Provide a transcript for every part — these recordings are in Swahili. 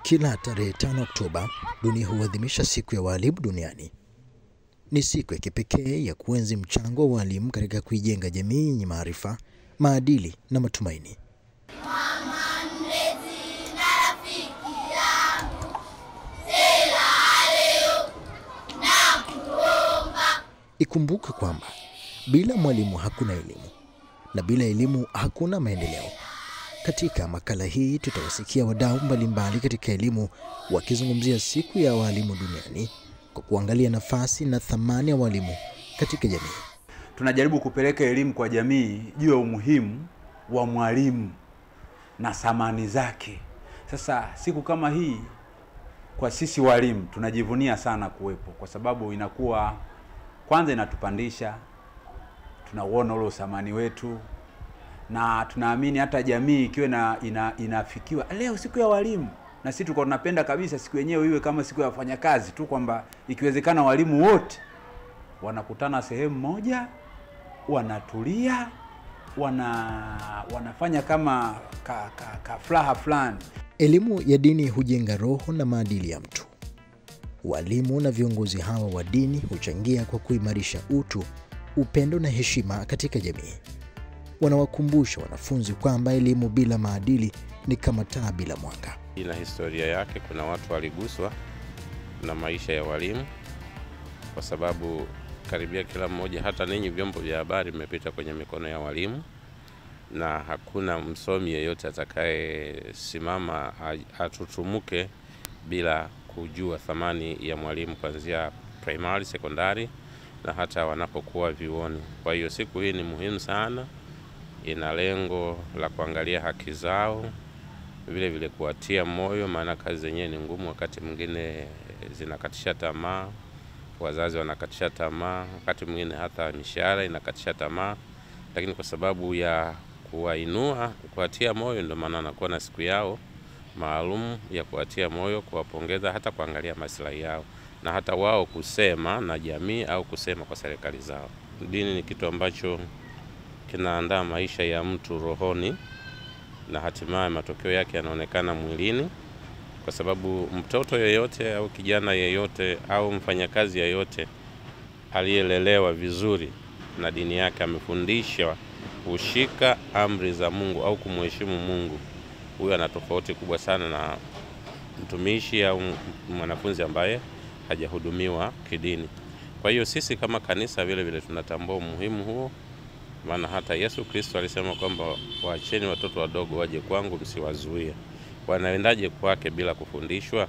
Kila tarehe 5 Oktoba, dunia huadhimisha siku ya walimu duniani. Ni siku ya kipekee ya kuenzi mchango wa walimu katika kuijenga jamii yenye maarifa, maadili na matumaini. Ikumbuke kwamba bila mwalimu hakuna elimu na bila elimu hakuna maendeleo. Katika makala hii tutawasikia wadau mbalimbali katika elimu wakizungumzia siku ya walimu duniani kwa kuangalia nafasi na thamani ya walimu katika jamii. Tunajaribu kupeleka elimu kwa jamii juu ya umuhimu wa mwalimu na thamani zake. Sasa siku kama hii kwa sisi walimu tunajivunia sana kuwepo, kwa sababu inakuwa kwanza inatupandisha, tunauona ule thamani wetu, na tunaamini hata jamii ikiwa inafikiwa leo siku ya walimu, na sisi tulikuwa tunapenda kabisa siku yenyewe iwe kama siku ya wafanyakazi tu, kwamba ikiwezekana walimu wote wanakutana sehemu moja, wanatulia, wanafanya kama furaha fulani. Elimu ya dini hujenga roho na maadili ya mtu. Walimu na viongozi hawa wa dini huchangia kwa kuimarisha utu, upendo na heshima katika jamii. Wanawakumbusha wanafunzi kwamba elimu bila maadili ni kama taa bila mwanga. Ina historia yake. Kuna watu waliguswa na maisha ya walimu, kwa sababu karibia kila mmoja, hata ninyi vyombo vya habari, mmepita kwenye mikono ya walimu, na hakuna msomi yeyote atakaye simama atutumuke bila kujua thamani ya mwalimu, kuanzia primary, sekondari na hata wanapokuwa vyuoni. Kwa hiyo siku hii ni muhimu sana. Ina lengo la kuangalia haki zao, vile vile kuwatia moyo, maana kazi zenyewe ni ngumu, wakati mwingine zinakatisha tamaa, wazazi wanakatisha tamaa, wakati mwingine hata mishahara inakatisha tamaa, lakini kwa sababu ya kuwainua, kuwatia moyo, ndio maana wanakuwa na siku yao maalum ya kuwatia moyo, kuwapongeza, hata kuangalia maslahi yao, na hata wao kusema na jamii au kusema kwa serikali zao. Dini ni kitu ambacho kinaandaa maisha ya mtu rohoni, na hatimaye matokeo yake yanaonekana mwilini, kwa sababu mtoto yeyote au kijana yeyote au mfanyakazi yeyote aliyelelewa vizuri na dini yake, amefundishwa kushika amri za Mungu au kumheshimu Mungu, huyo ana tofauti kubwa sana na mtumishi au mwanafunzi ambaye hajahudumiwa kidini. Kwa hiyo sisi kama kanisa vile vile tunatambua umuhimu huo, maana hata Yesu Kristo alisema kwamba waacheni watoto wadogo waje kwangu, msiwazuie. Wanaendaje kwake bila kufundishwa?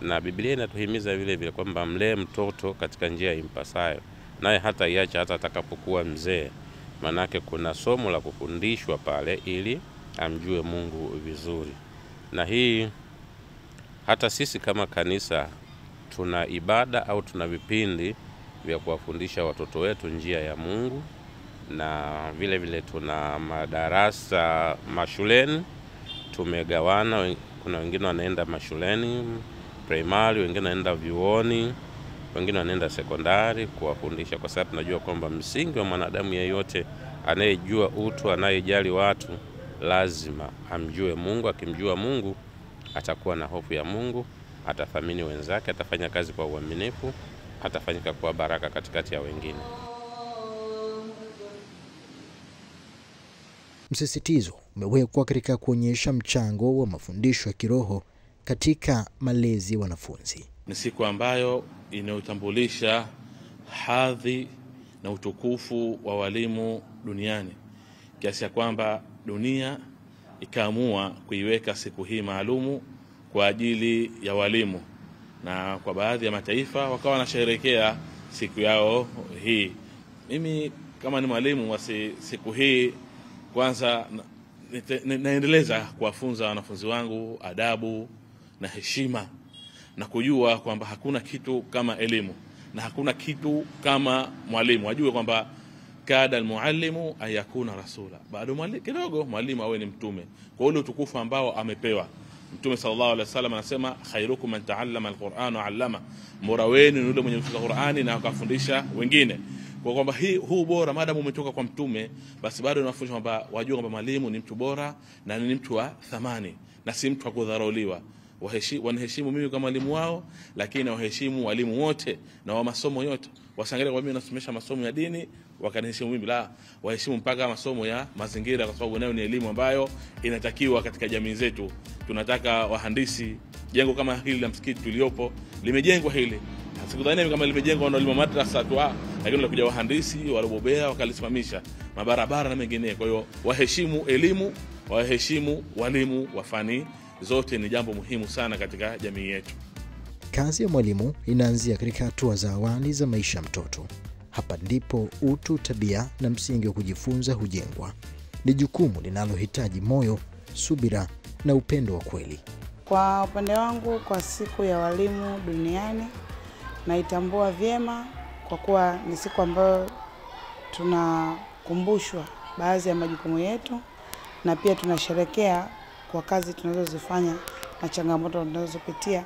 Na Biblia inatuhimiza vile vile kwamba mlee mtoto katika njia impasayo, naye hata iacha hata atakapokuwa mzee. Manake kuna somo la kufundishwa pale ili amjue Mungu vizuri. Na hii hata sisi kama kanisa tuna ibada au tuna vipindi vya kuwafundisha watoto wetu njia ya Mungu, na vile vile tuna madarasa mashuleni. Tumegawana, kuna wengine wanaenda mashuleni primary, wengine wanaenda vyuoni, wengine wanaenda sekondari kuwafundisha, kwa sababu tunajua kwamba msingi wa mwanadamu yeyote anayejua utu, anayejali watu, lazima amjue Mungu. Akimjua Mungu atakuwa na hofu ya Mungu, atathamini wenzake, atafanya kazi kwa uaminifu, atafanyika kwa baraka katikati ya wengine. Msisitizo umewekwa katika kuonyesha mchango wa mafundisho ya kiroho katika malezi ya wanafunzi. Ni siku ambayo inayotambulisha hadhi na utukufu wa walimu duniani, kiasi ya kwamba dunia ikaamua kuiweka siku hii maalumu kwa ajili ya walimu, na kwa baadhi ya mataifa wakawa wanasherehekea siku yao hii. Mimi kama ni mwalimu wa siku hii, kwanza naendeleza kuwafunza wanafunzi wangu adabu na heshima, na kujua kwamba hakuna kitu kama elimu na hakuna kitu kama mwalimu. Wajue kwamba kada almuallimu ayakuna rasula, bado kidogo mwalimu awe ni mtume, kwa ule utukufu ambao amepewa. Mtume sallallahu alaihi wasallam anasema khairukum man ta'allama alquran wa 'allama, bora wenu ni yule mwenye kufunza Qur'ani na akafundisha wengine. Kwa kwamba huu bora maadamu umetoka kwa mtume, basi bado tunafundisha kwamba wajue kwamba mwalimu ni mtu bora na ni mtu wa thamani na si mtu wa kudharauliwa. waniheshimu mimi kama mwalimu wao, lakini waheshimu walimu wote na wa masomo yote. Wasangalia kwa mimi nasomesha masomo ya dini wakaniheshimu mimi, la, waheshimu mpaka masomo ya mazingira, kwa sababu nayo ni elimu ambayo inatakiwa katika jamii zetu. Tunataka wahandisi, jengo kama hili la msikiti tuliopo limejengwa hili, sikudhani kama limejengwa na walimu madrasa tu, lakini walikuja wahandisi walobobea wakalisimamisha, mabarabara na mengine. Kwa hiyo waheshimu elimu, waheshimu walimu wa fani zote, ni jambo muhimu sana katika jamii yetu. Kazi ya mwalimu inaanzia katika hatua za awali za maisha ya mtoto. Hapa ndipo utu, tabia na msingi wa kujifunza hujengwa. Ni jukumu linalohitaji moyo, subira na upendo wa kweli. Kwa upande wangu, kwa siku ya walimu duniani, naitambua vyema kwa kuwa ni siku ambayo tunakumbushwa baadhi ya majukumu yetu, na pia tunasherehekea kwa kazi tunazozifanya na changamoto tunazopitia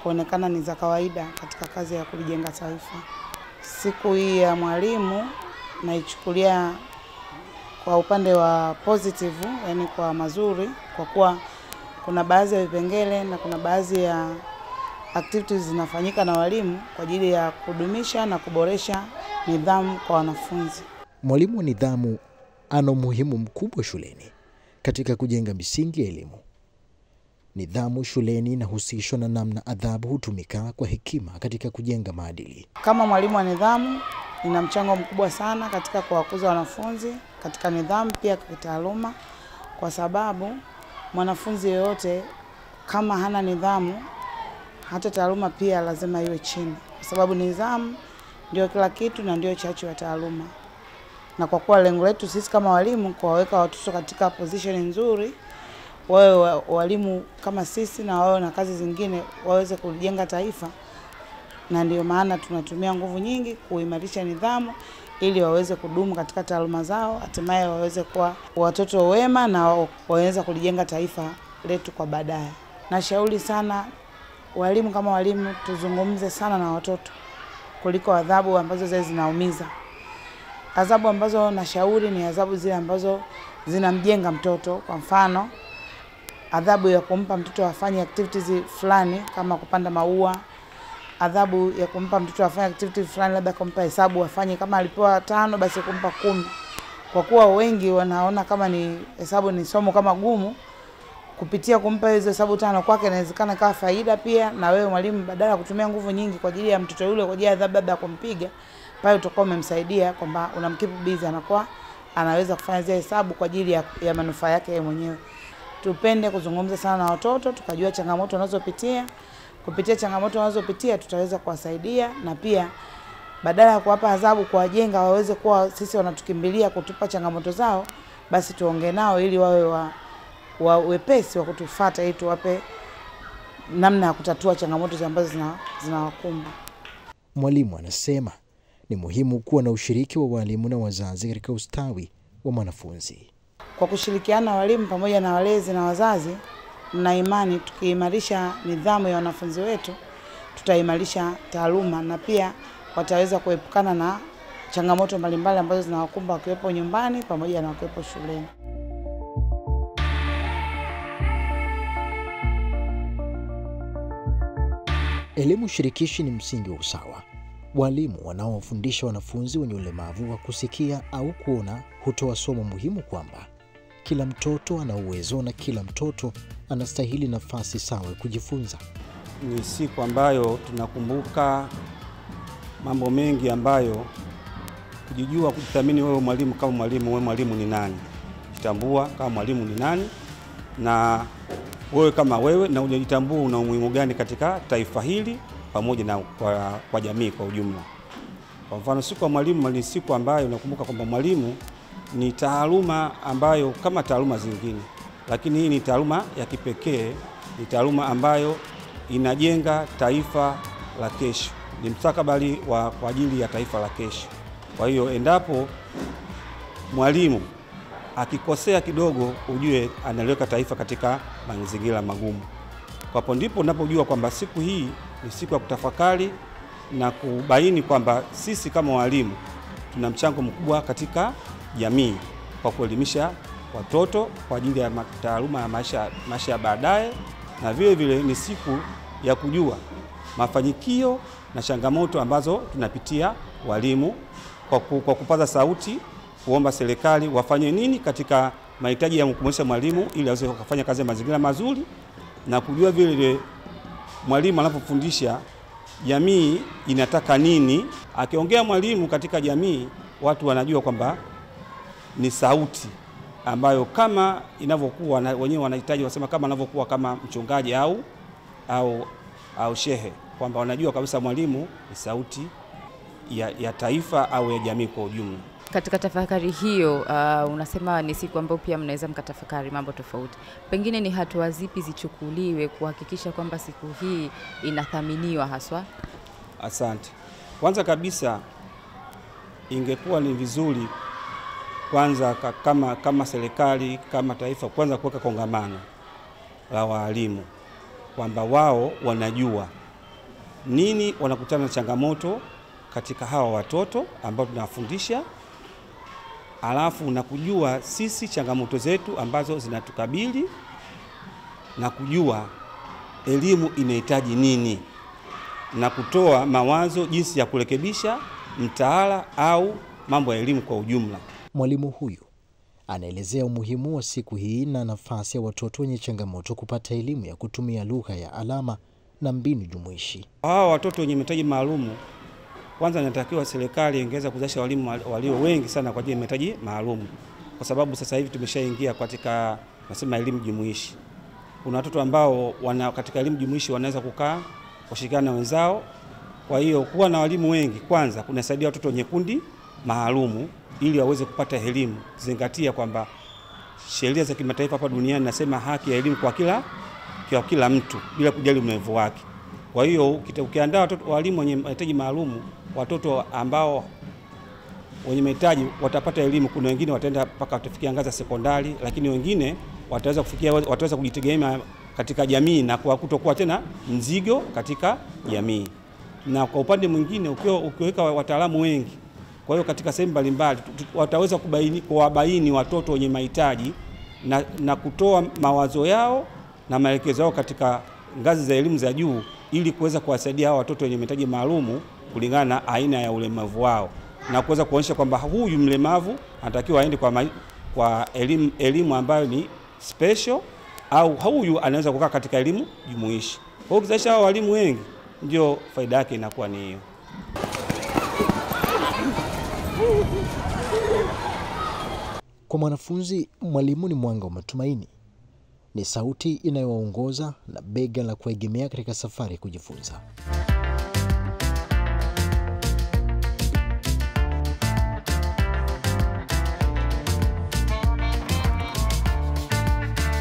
kuonekana ni za kawaida katika kazi ya kulijenga taifa. Siku hii ya mwalimu naichukulia kwa upande wa positive, yani kwa mazuri, kwa kuwa kuna baadhi ya vipengele na kuna baadhi ya activities zinafanyika na walimu kwa ajili ya kudumisha na kuboresha nidhamu kwa wanafunzi. Mwalimu wa nidhamu ana umuhimu mkubwa shuleni katika kujenga misingi ya elimu. Nidhamu shuleni inahusishwa na namna adhabu hutumika kwa hekima katika kujenga maadili. Kama mwalimu wa nidhamu, ina mchango mkubwa sana katika kuwakuza wanafunzi katika nidhamu, pia kitaaluma, kwa sababu mwanafunzi yoyote kama hana nidhamu, hata taaluma pia lazima iwe chini, kwa sababu nidhamu ndio kila kitu na ndio chachu ya taaluma. Na kwa kuwa lengo letu sisi kama walimu kuwaweka watoto katika position nzuri, wawe walimu kama sisi na wawe na kazi zingine waweze kujenga taifa, na ndio maana tunatumia nguvu nyingi kuimarisha nidhamu ili waweze kudumu katika taaluma zao, hatimaye waweze kuwa watoto wema na waweze kulijenga taifa letu kwa baadaye. Nashauri sana walimu kama walimu tuzungumze sana na watoto kuliko adhabu ambazo zile zinaumiza. Adhabu ambazo nashauri ni adhabu zile ambazo zinamjenga mtoto. Kwa mfano, adhabu ya kumpa mtoto afanye activities fulani kama kupanda maua, adhabu ya kumpa mtoto afanye activities fulani, labda kumpa hesabu afanye, kama alipewa 5 basi kumpa 10. Kwa kuwa wengi wanaona kama ni hesabu ni somo kama gumu, kupitia kumpa hizo hesabu 5 kwake inawezekana kawa faida pia, na wewe mwalimu badala ya kutumia nguvu nyingi kwa ajili ya mtoto yule kwa ajili ya adhabu labda kumpiga, pale utakuwa umemsaidia kwamba unamkeep busy, anakuwa anaweza kufanya zile hesabu kwa ajili ya manufaa yake yeye mwenyewe. Tupende kuzungumza sana na watoto, tukajua changamoto wanazopitia. Kupitia changamoto wanazopitia tutaweza kuwasaidia, na pia badala ya kuwapa adhabu kuwajenga waweze kuwa sisi wanatukimbilia kutupa changamoto zao, basi tuongee nao ili wawe wepesi wa kutufuata ili tuwape namna ya kutatua changamoto ambazo zinawakumba. Mwalimu anasema ni muhimu kuwa na ushiriki wa walimu na wazazi katika ustawi wa mwanafunzi. Kwa kushirikiana walimu pamoja na walezi na wazazi, na imani tukiimarisha nidhamu ya wanafunzi wetu, tutaimarisha taaluma, na pia wataweza kuepukana na changamoto mbalimbali ambazo zinawakumba wakiwepo nyumbani pamoja na wakiwepo shuleni. Elimu shirikishi ni msingi wa usawa. Walimu wanaowafundisha wanafunzi wenye ulemavu wa kusikia au kuona hutoa somo muhimu kwamba kila mtoto ana uwezo na kila mtoto anastahili nafasi sawa ya kujifunza. Ni siku ambayo tunakumbuka mambo mengi ambayo kujijua, kujithamini wewe mwalimu kama mwalimu, wewe mwalimu ni nani? Jitambua kama mwalimu ni nani, na wewe kama wewe, na unajitambua una umuhimu gani katika taifa hili pamoja na kwa jamii kwa ujumla. Kwa mfano, siku ya mwalimu ni siku ambayo unakumbuka kwamba mwalimu ni taaluma ambayo kama taaluma zingine, lakini hii ni taaluma ya kipekee, ni taaluma ambayo inajenga taifa la kesho, ni mstakabali kwa ajili ya taifa la kesho. Kwa hiyo endapo mwalimu akikosea kidogo, ujue analiweka taifa katika mazingira magumu. Kwa hapo ndipo unapojua kwamba siku hii ni siku ya kutafakari na kubaini kwamba sisi kama walimu tuna mchango mkubwa katika jamii kwa kuelimisha watoto kwa ajili ya taaluma ya maisha ya baadaye, na vile vile ni siku ya kujua mafanikio na changamoto ambazo tunapitia walimu, kwa kupaza sauti kuomba serikali wafanye nini katika mahitaji ya kumwezesha mwalimu ili aweze kufanya kazi ya mazingira mazuri, na kujua vile mwalimu anapofundisha jamii inataka nini. Akiongea mwalimu katika jamii, watu wanajua kwamba ni sauti ambayo kama inavyokuwa wenyewe wanahitaji wasema kama anavyokuwa kama mchungaji au shehe, kwamba wanajua kabisa mwalimu ni sauti ya taifa au ya jamii kwa ujumla. Katika tafakari hiyo, unasema ni siku ambayo pia mnaweza mkatafakari mambo tofauti. Pengine ni hatua zipi zichukuliwe kuhakikisha kwamba siku hii inathaminiwa haswa? Asante. Kwanza kabisa ingekuwa ni vizuri kwanza kama serikali, kama taifa, kwanza kuweka kongamano la walimu, kwamba wao wanajua nini wanakutana na changamoto katika hawa watoto ambao tunawafundisha, alafu na kujua sisi changamoto zetu ambazo zinatukabili, na kujua elimu inahitaji nini, na kutoa mawazo jinsi ya kurekebisha mtaala au mambo ya elimu kwa ujumla. Mwalimu huyu anaelezea umuhimu wa siku hii na nafasi ya watoto wenye changamoto kupata elimu ya kutumia lugha ya alama na mbinu jumuishi. Hawa watoto wenye mahitaji maalum, kwanza inatakiwa serikali ingeweza kuzalisha walimu walio wengi sana kwa ajili ya mahitaji maalum, kwa sababu sasa hivi tumeshaingia katika nasema elimu jumuishi. Kuna watoto ambao katika elimu jumuishi wanaweza kukaa kushirikiana na wenzao. Kwa hiyo kuwa na walimu wengi kwanza kunasaidia watoto wenye kundi maalum ili waweze kupata elimu. Zingatia kwamba sheria za kimataifa hapa duniani nasema haki ya elimu kwa kila mtu bila kujali umevu wake. Kwa hiyo ukiandaa walimu wenye mahitaji maalum, watoto ambao wenye mahitaji watapata elimu. Kuna wengine wataenda mpaka watafikia ngazi ya sekondari, lakini wengine wataweza kujitegemea katika jamii na kutokuwa tena mzigo katika jamii. Na kwa upande mwingine ukiweka wataalamu wengi, kwa hiyo katika sehemu mbalimbali wataweza kuwabaini watoto wenye mahitaji na kutoa mawazo yao na maelekezo yao katika ngazi za elimu za juu ili kuweza kuwasaidia hao watoto wenye mahitaji maalum kulingana na aina ya ulemavu wao, na kuweza kuonyesha kwamba huyu mlemavu anatakiwa aende kwa elimu ambayo ni special, au huyu anaweza kukaa katika elimu jumuishi. Kwa hiyo ukizalisha hao walimu wengi, ndio faida yake inakuwa ni hiyo. Kwa mwanafunzi, mwalimu ni mwanga wa matumaini. Ni sauti inayowaongoza na bega la kuegemea katika safari ya kujifunza.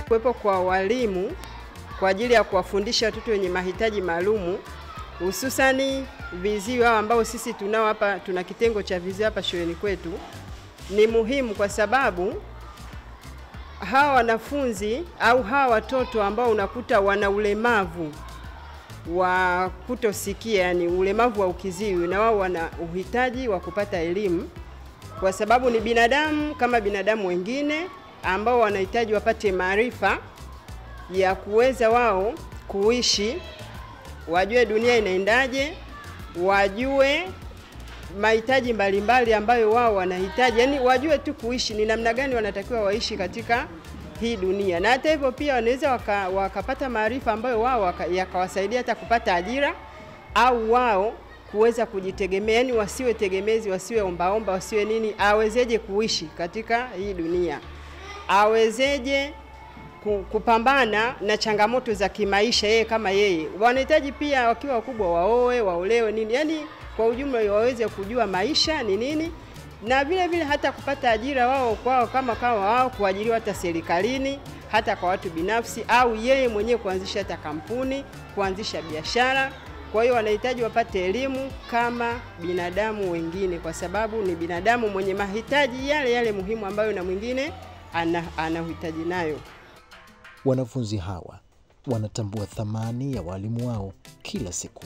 Kuwepo kwa walimu kwa ajili ya kuwafundisha watoto wenye mahitaji maalumu, hususani viziwi ambao sisi tunao hapa, tuna kitengo cha viziwi hapa shuleni kwetu, ni muhimu kwa sababu hawa wanafunzi au hawa watoto ambao unakuta wana ulemavu wa kutosikia, yani ulemavu wa ukiziwi, na wao wana uhitaji wa kupata elimu, kwa sababu ni binadamu kama binadamu wengine ambao wanahitaji wapate maarifa ya kuweza wao kuishi, wajue dunia inaendaje, wajue mahitaji mbalimbali ambayo wao wanahitaji, yani wajue tu kuishi ni namna gani wanatakiwa waishi katika hii dunia. Na hata hivyo pia wanaweza wakapata maarifa ambayo wao yakawasaidia hata kupata ajira, au wao kuweza kujitegemea, yani wasiwe tegemezi, wasiwe ombaomba, wasiwe nini, awezeje kuishi katika hii dunia, awezeje kupambana na changamoto za kimaisha yeye kama yeye. Wanahitaji pia wakiwa wakubwa waoe, waolewe nini, yani kwa ujumla waweze kujua maisha ni nini, na vile vile hata kupata ajira wao kwao kama wao kuajiriwa hata serikalini, hata kwa watu binafsi, au yeye mwenyewe kuanzisha hata kampuni, kuanzisha biashara. Kwa hiyo wanahitaji wapate elimu kama binadamu wengine, kwa sababu ni binadamu mwenye mahitaji yale muhimu ambayo na mwingine anahitaji nayo. Wanafunzi hawa wanatambua thamani ya walimu wao kila siku.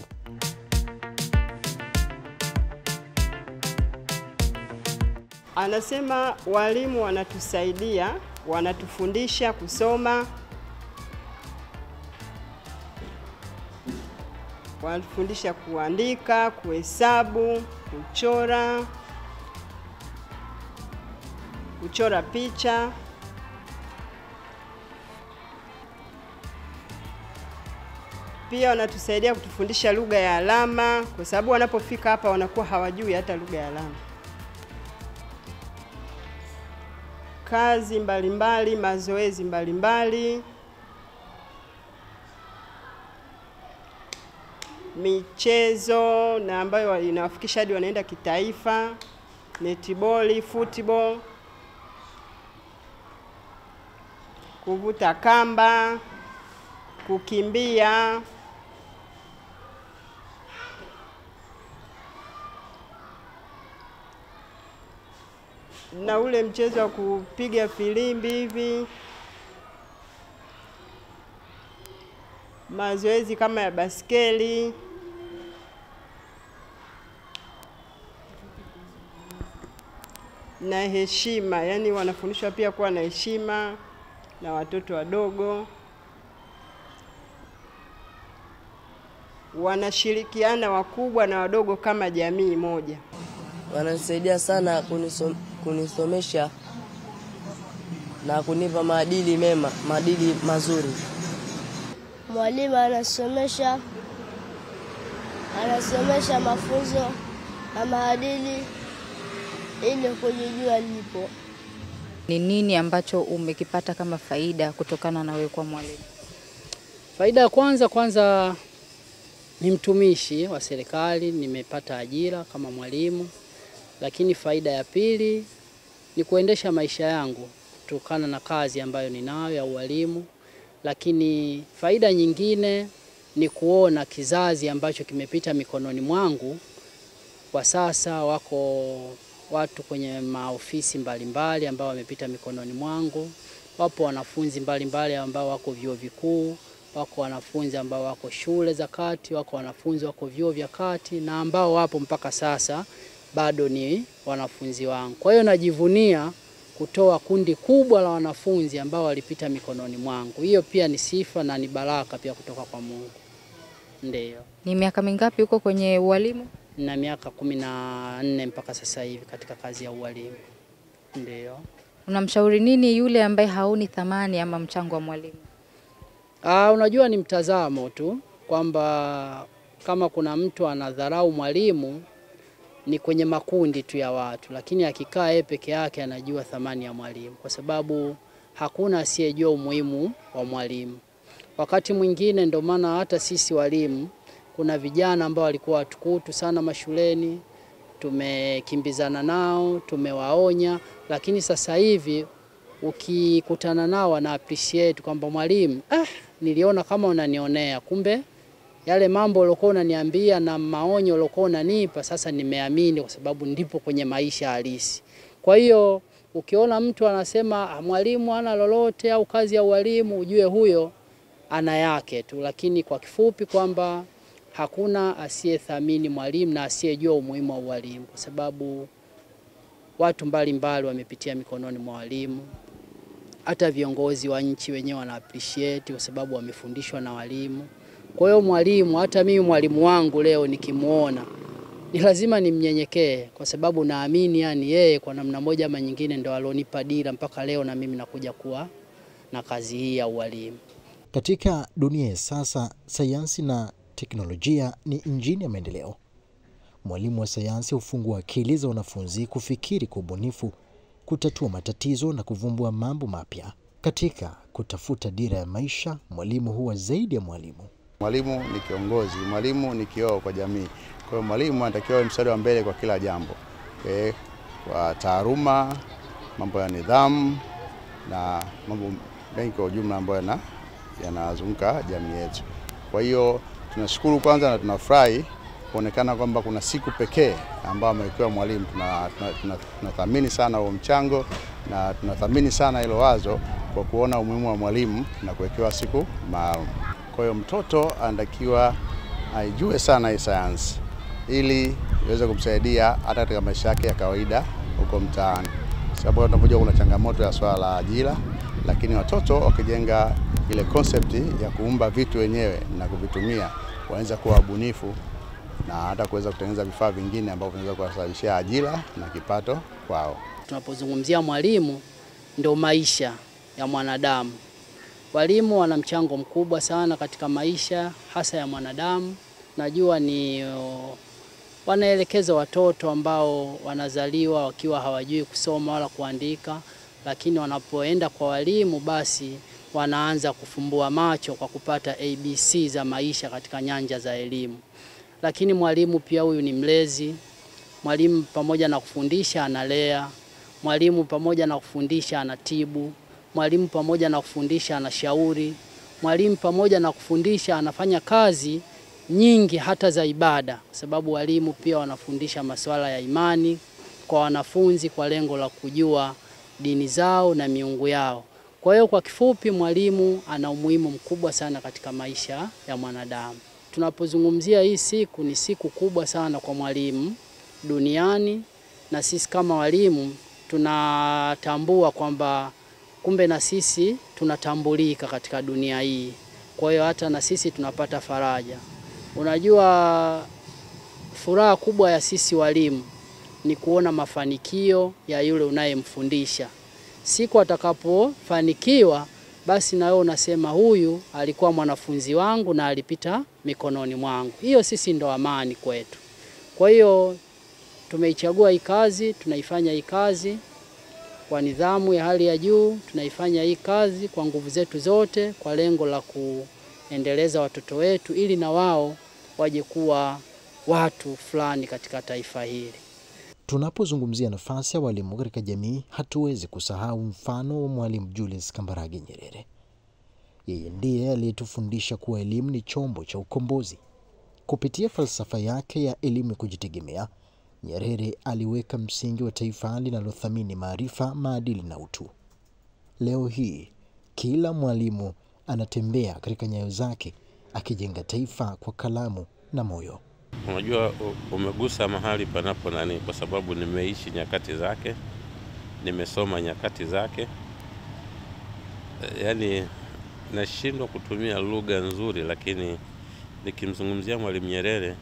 Anasema walimu wanatusaidia, wanatufundisha kusoma, wanatufundisha kuandika, kuhesabu, kuchora picha. Pia wanatusaidia kutufundisha lugha ya alama, kwa sababu wanapofika hapa wanakuwa hawajui hata lugha ya alama. Kazi mbalimbali, mazoezi mbalimbali, michezo na ambayo inawafikisha hadi wanaenda kitaifa, netball, football, kuvuta kamba, kukimbia, na ule mchezo wa kupiga filimbi hivi, mazoezi kama ya baskeli, na heshima, yani wanafundishwa pia kuwa na heshima na watoto wadogo. Wanashirikiana wakubwa na wadogo kama jamii moja. Wananisaidia sana kunisomesha na kunipa maadili mema, maadili mazuri. Mwalimu anasomesha mafunzo na maadili ili kujijua lipo. Ni nini ambacho umekipata kama faida kutokana na wewe kwa mwalimu? Faida ya kwanza ni mtumishi wa serikali, nimepata ajira kama mwalimu. Lakini faida ya pili ni kuendesha maisha yangu kutokana na kazi ambayo ninayo ya ualimu. Lakini faida nyingine ni kuona kizazi ambacho kimepita mikononi mwangu. Kwa sasa wako watu kwenye maofisi mbalimbali ambao wamepita mikononi mwangu. Wapo wanafunzi mbalimbali ambao wako vyuo vikuu, wako wanafunzi ambao wako shule za kati, wako wanafunzi wako vyuo vya kati, na ambao wapo mpaka sasa bado ni wanafunzi wangu. Kwa hiyo najivunia kutoa kundi kubwa la wanafunzi ambao walipita mikononi mwangu. Hiyo pia ni sifa na ni baraka pia kutoka kwa Mungu. Ndio. Ni miaka mingapi uko kwenye ualimu? Na miaka 14 mpaka sasa hivi katika kazi ya ualimu. Ndio. Unamshauri nini yule ambaye haoni thamani ama mchango wa mwalimu? Unajua ni mtazamo tu, kwamba kama kuna mtu anadharau mwalimu ni kwenye makundi tu ya watu, lakini akikaa yeye peke yake anajua thamani ya mwalimu, kwa sababu hakuna asiyejua umuhimu wa mwalimu. Wakati mwingine ndio maana hata sisi walimu kuna vijana ambao walikuwa watukutu sana mashuleni, tumekimbizana nao, tumewaonya, lakini sasa hivi ukikutana nao wana appreciate kwamba mwalimu, niliona kama unanionea, kumbe yale mambo uliokuwa unaniambia na maonyo uliokuwa unanipa sasa nimeamini, kwa sababu ndipo kwenye maisha halisi. Kwa hiyo ukiona mtu anasema mwalimu hana lolote au kazi ya ualimu, ujue huyo ana yake tu. Lakini kwa kifupi kwamba hakuna asiyethamini mwalimu na asiyejua umuhimu wa ualimu, kwa sababu watu mbalimbali wamepitia mikononi mwa walimu. Hata viongozi wa nchi wenyewe wana appreciate kwa sababu wamefundishwa na walimu. Kwa hiyo mwalimu, hata mimi mwalimu wangu leo nikimuona ni lazima nimnyenyekee, kwa sababu naamini yani yeye kwa namna moja ama nyingine ndio alonipa dira mpaka leo na mimi nakuja kuwa na kazi hii ya ualimu. Katika dunia ya sasa, sayansi na teknolojia ni injini ya maendeleo. Mwalimu wa sayansi hufungua akili za wanafunzi kufikiri kwa ubunifu, kutatua matatizo na kuvumbua mambo mapya. Katika kutafuta dira ya maisha, mwalimu huwa zaidi ya mwalimu. Mwalimu ni kiongozi, mwalimu ni kioo kwa jamii. Kwa hiyo mwalimu anatakiwa awe mstari wa mbele kwa kila jambo. Kwa taaluma, mambo ya nidhamu na mambo mengi kwa ujumla ambayo yanazunguka jamii yetu. Kwa hiyo tunashukuru kwanza na tunafurahi kuonekana kwamba kuna siku pekee ambayo amewekewa mwalimu. Tunathamini sana huo mchango na tunathamini sana hilo wazo kwa kuona umuhimu wa mwalimu na kuwekewa siku maalum. Kwa hiyo mtoto anatakiwa aijue sana hii sayansi ili iweze kumsaidia hata katika maisha yake ya kawaida huko mtaani. Sababu tunapojua kuna changamoto ya swala la ajira, lakini watoto wakijenga ile concept ya kuumba vitu wenyewe na kuvitumia, wanaweza kuwa wabunifu na hata kuweza kutengeneza vifaa vingine ambavyo vinaweza kuwasababishia ajira na kipato kwao. Tunapozungumzia mwalimu, ndio maisha ya mwanadamu. Walimu wana mchango mkubwa sana katika maisha hasa ya mwanadamu. Najua ni wanaelekeza watoto ambao wanazaliwa wakiwa hawajui kusoma wala kuandika, lakini wanapoenda kwa walimu basi wanaanza kufumbua macho kwa kupata ABC za maisha katika nyanja za elimu. Lakini mwalimu pia huyu ni mlezi. Mwalimu pamoja na kufundisha analea. Mwalimu pamoja na kufundisha anatibu. Mwalimu pamoja na kufundisha anashauri. Mwalimu pamoja na kufundisha anafanya kazi nyingi hata za ibada, kwa sababu walimu pia wanafundisha masuala ya imani kwa wanafunzi kwa lengo la kujua dini zao na miungu yao. Kwa hiyo kwa kifupi, mwalimu ana umuhimu mkubwa sana katika maisha ya mwanadamu. Tunapozungumzia hii siku, ni siku kubwa sana kwa mwalimu duniani, na sisi kama walimu tunatambua kwamba kumbe na sisi tunatambulika katika dunia hii. Kwa hiyo hata na sisi tunapata faraja. Unajua, furaha kubwa ya sisi walimu ni kuona mafanikio ya yule unayemfundisha. Siku atakapofanikiwa, basi na wewe unasema huyu alikuwa mwanafunzi wangu na alipita mikononi mwangu. Hiyo sisi ndo amani kwetu. Kwa hiyo tumeichagua hii kazi, tunaifanya hii kazi kwa nidhamu ya hali ya juu, tunaifanya hii kazi kwa nguvu zetu zote kwa lengo la kuendeleza watoto wetu ili na wao waje kuwa watu fulani katika taifa hili. Tunapozungumzia nafasi ya walimu katika jamii, hatuwezi kusahau mfano wa Mwalimu Julius Kambarage Nyerere. Yeye ndiye aliyetufundisha kuwa elimu ni chombo cha ukombozi. Kupitia falsafa yake ya elimu kujitegemea, Nyerere aliweka msingi wa taifa linalothamini maarifa, maadili na utu. Leo hii, kila mwalimu anatembea katika nyayo zake akijenga taifa kwa kalamu na moyo. Unajua, umegusa mahali panapo nani, kwa sababu nimeishi nyakati zake, nimesoma nyakati zake. Yaani nashindwa kutumia lugha nzuri, lakini nikimzungumzia Mwalimu Nyerere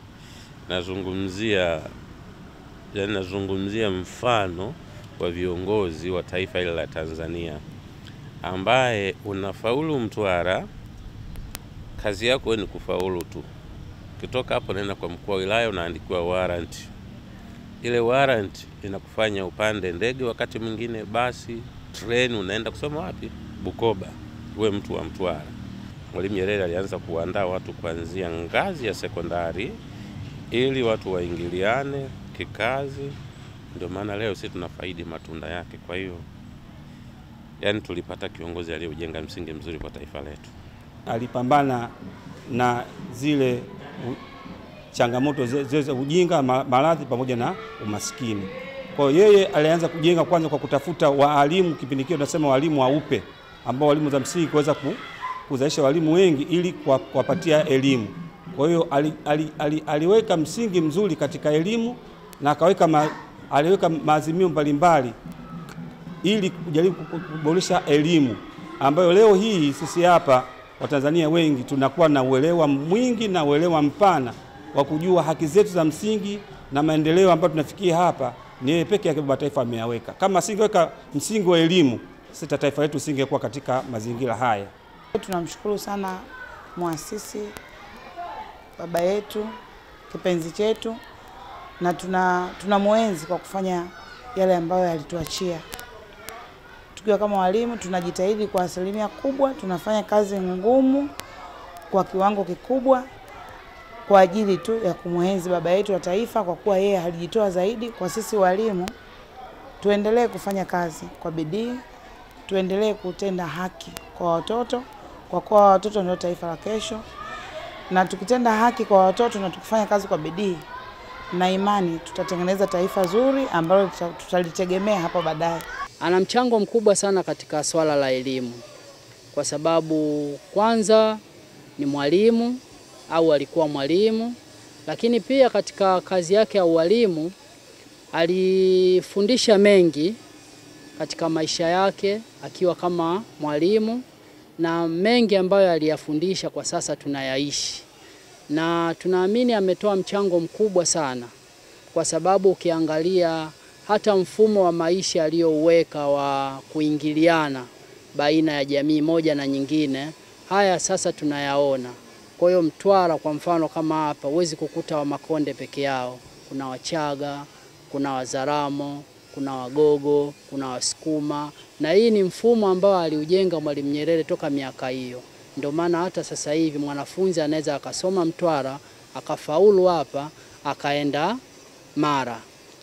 nazungumzia mfano wa viongozi wa taifa hili la Tanzania, ambaye unafaulu Mtwara, kazi yako ni kufaulu tu. Kitoka hapo naenda kwa mkuu wa wilaya, unaandikiwa warrant. Ile warrant inakufanya upande ndege, wakati mwingine basi, train, unaenda kusoma wapi? Bukoba, uwe mtu wa Mtwara. Mwalimu Nyerere alianza kuandaa watu kuanzia ngazi ya sekondari ili watu waingiliane kikazi. Ndio maana leo sisi tunafaidi matunda yake. Kwa hiyo yani tulipata kiongozi aliyejenga msingi mzuri kwa taifa letu. Alipambana na zile changamoto za ujinga, maradhi pamoja na umaskini. Kwa hiyo yeye alianza kujenga kwanza kwa kutafuta walimu, kipindi kile tunasema walimu waupe, ambao walimu za msingi kuweza kuzalisha walimu wengi ili kuwapatia elimu. Kwa hiyo aliweka msingi mzuri katika elimu na aliweka maazimio mbalimbali ili kujaribu kuboresha elimu, ambayo leo hii sisi hapa Watanzania wengi tunakuwa na uelewa mwingi na uelewa mpana wa kujua haki zetu za msingi na maendeleo ambayo tunafikia hapa ni yeye pekee yake Baba Taifa ameyaweka. Kama asingeweka msingi wa elimu, sisi taifa letu singekuwa katika mazingira haya. Tunamshukuru sana muasisi baba yetu, kipenzi chetu, na tunamuenzi kwa kufanya yale ambayo alituachia. Tukiwa kama walimu tunajitahidi kwa asilimia kubwa, tunafanya kazi ngumu kwa kiwango kikubwa kwa ajili tu ya kumuenzi baba yetu wa taifa, kwa kuwa yeye alijitoa zaidi. Kwa sisi walimu tuendelee kufanya kazi kwa bidii, tuendelee kutenda haki kwa watoto, kwa kuwa watoto ndio taifa la kesho. Na tukitenda haki kwa watoto na tukifanya kazi kwa bidii, na imani tutatengeneza taifa zuri ambalo tutalitegemea hapo baadaye. Ana mchango mkubwa sana katika swala la elimu, kwa sababu kwanza ni mwalimu au alikuwa mwalimu, lakini pia katika kazi yake ya ualimu alifundisha mengi katika maisha yake akiwa kama mwalimu, na mengi ambayo aliyafundisha kwa sasa tunayaishi. na tunaamini ametoa mchango mkubwa sana, kwa sababu ukiangalia hata mfumo wa maisha aliyouweka wa kuingiliana baina ya jamii moja na nyingine, haya sasa tunayaona. Kwa hiyo Mtwara kwa mfano kama hapa, huwezi kukuta wa Makonde peke yao. Kuna Wachaga, kuna Wazaramo, kuna Wagogo, kuna Wasukuma, na hii ni mfumo ambao aliujenga Mwalimu Nyerere toka miaka hiyo. Ndio maana hata sasa hivi mwanafunzi anaweza akasoma Mtwara, akafaulu hapa, akaenda Mara,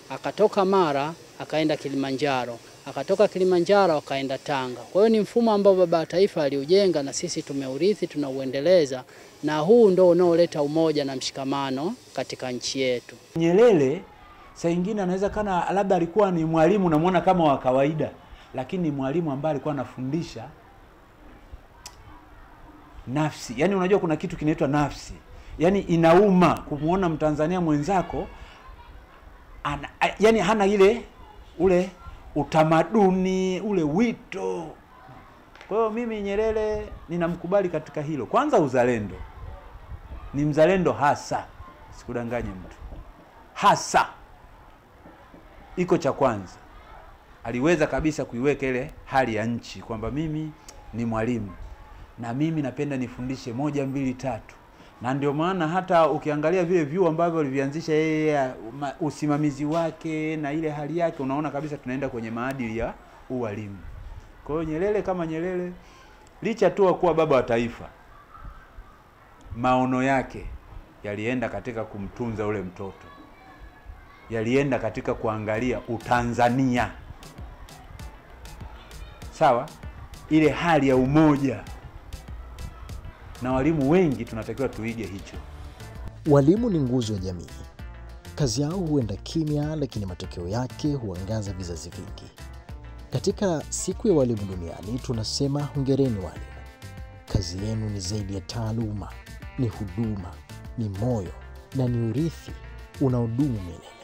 akatoka Mara akaenda Kilimanjaro, akatoka Kilimanjaro akaenda Tanga. Kwa hiyo ni mfumo ambao baba wa taifa aliujenga na sisi tumeurithi, tunauendeleza, na huu ndio unaoleta umoja na mshikamano katika nchi yetu. Nyerere saa nyingine anaweza kana labda alikuwa ni mwalimu unamuona kama wa kawaida, lakini ni mwalimu ambaye alikuwa anafundisha nafsi. Yaani unajua kuna kitu kinaitwa nafsi. Yaani inauma kumuona Mtanzania mwenzako yani hana ule utamaduni, ule wito. Kwa hiyo mimi Nyerere ninamkubali katika hilo. Kwanza uzalendo. Ni mzalendo hasa. Sikudanganye mtu. Hasa. Iko cha kwanza. Aliweza kabisa kuiweka ile hali ya nchi kwamba mimi ni mwalimu na mimi napenda nifundishe 1 2 3. Na ndio maana hata ukiangalia vile vyuo ambavyo alivianzisha yeye, usimamizi wake na ile hali yake, unaona kabisa tunaenda kwenye maadili ya ualimu. Kwa hiyo Nyerere kama Nyerere, licha tu kuwa baba wa taifa, maono yake yalienda katika kumtunza ule mtoto. Yalienda katika kuangalia Utanzania. Sawa? Ile hali ya umoja. Na walimu wengi tunatakiwa tuige hicho. Walimu ni nguzo ya jamii. Kazi yao huenda kimya, lakini matokeo yake huangaza vizazi vingi. Katika siku ya walimu duniani tunasema hongereni walimu. Kazi yenu ni zaidi ya taaluma, ni huduma, ni moyo na ni urithi unaodumu milele.